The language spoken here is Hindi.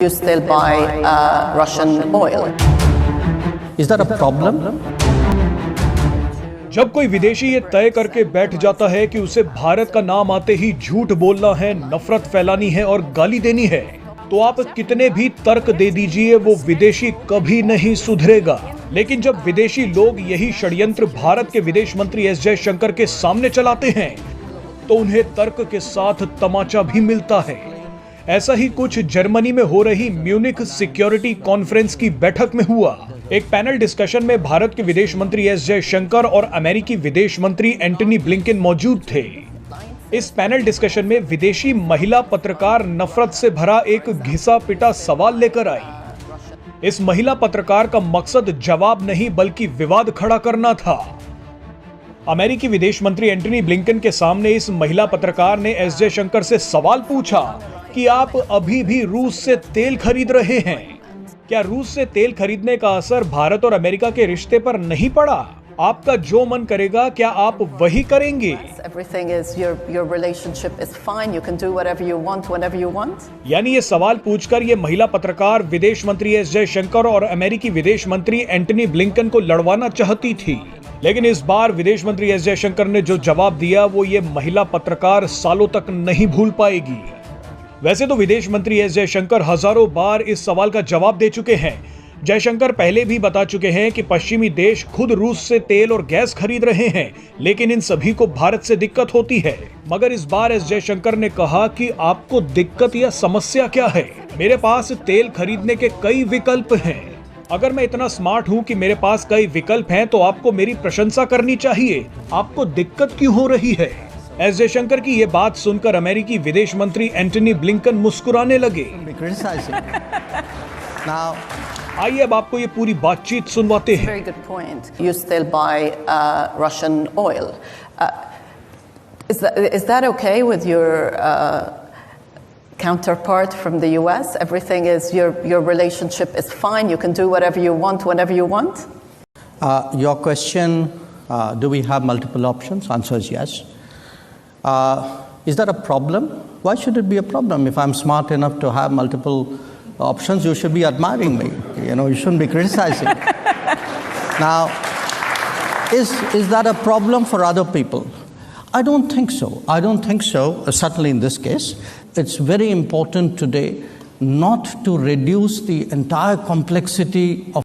You still buy Russian oil. Is that a problem? जब कोई विदेशी ये तय करके बैठ जाता है कि उसे भारत का नाम आते ही झूठ बोलना है, नफरत फैलानी है और गाली देनी है, तो आप कितने भी तर्क दे दीजिए, वो विदेशी कभी नहीं सुधरेगा। लेकिन जब विदेशी लोग यही षड्यंत्र भारत के विदेश मंत्री एस जयशंकर के सामने चलाते हैं, तो उन्हें तर्क के साथ तमाचा भी मिलता है। ऐसा ही कुछ जर्मनी में हो रही म्यूनिख सिक्योरिटी कॉन्फ्रेंस की बैठक में हुआ। एक पैनल डिस्कशन में भारत के विदेश मंत्री एस जयशंकर और अमेरिकी विदेश मंत्री एंटनी ब्लिंकन मौजूद थे। इस पैनल डिस्कशन में विदेशी महिला पत्रकार नफरत से भरा एक घिसा पिटा सवाल लेकर आई। इस महिला पत्रकार का मकसद जवाब नहीं बल्कि विवाद खड़ा करना था। अमेरिकी विदेश मंत्री एंटनी ब्लिंकन के सामने इस महिला पत्रकार ने एस जयशंकर से सवाल पूछा कि आप अभी भी रूस से तेल खरीद रहे हैं। क्या रूस से तेल खरीदने का असर भारत और अमेरिका के रिश्ते पर नहीं पड़ा? आपका जो मन करेगा क्या आप वही करेंगे? यानी ये सवाल पूछकर ये महिला पत्रकार विदेश मंत्री एस जयशंकर और अमेरिकी विदेश मंत्री एंटनी ब्लिंकन को लड़वाना चाहती थी। लेकिन इस बार विदेश मंत्री एस जयशंकर ने जो जवाब दिया वो ये महिला पत्रकार सालों तक नहीं भूल पाएगी। वैसे तो विदेश मंत्री एस जयशंकर हजारों बार इस सवाल का जवाब दे चुके हैं। जयशंकर पहले भी बता चुके हैं कि पश्चिमी देश खुद रूस से तेल और गैस खरीद रहे हैं, लेकिन इन सभी को भारत से दिक्कत होती है। मगर इस बार एस जयशंकर ने कहा कि आपको दिक्कत या समस्या क्या है? मेरे पास तेल खरीदने के कई विकल्प हैं। अगर मैं इतना स्मार्ट हूं कि मेरे पास कई विकल्प हैं, तो आपको मेरी प्रशंसा करनी चाहिए। आपको दिक्कत क्यों हो रही है? एस जयशंकर की ये बात सुनकर अमेरिकी विदेश मंत्री एंटनी ब्लिंकन मुस्कुराने लगे। आइए अब आपको ये पूरी बातचीत सुनवाते हैं। Very good point. You still buy Russian oil. Is that okay with your counterpart from the US? Everything is your relationship is fine. You can do whatever you want whenever you want. Your question, do we have multiple options? Answer is yes. Is that a problem? Why should it be a problem? If I'm smart enough to have multiple options, you should be admiring me. You shouldn't be criticizing. Now, is that a problem for other people? I don't think so. I don't think so, certainly in this case. It's very important today not to reduce the entire complexity of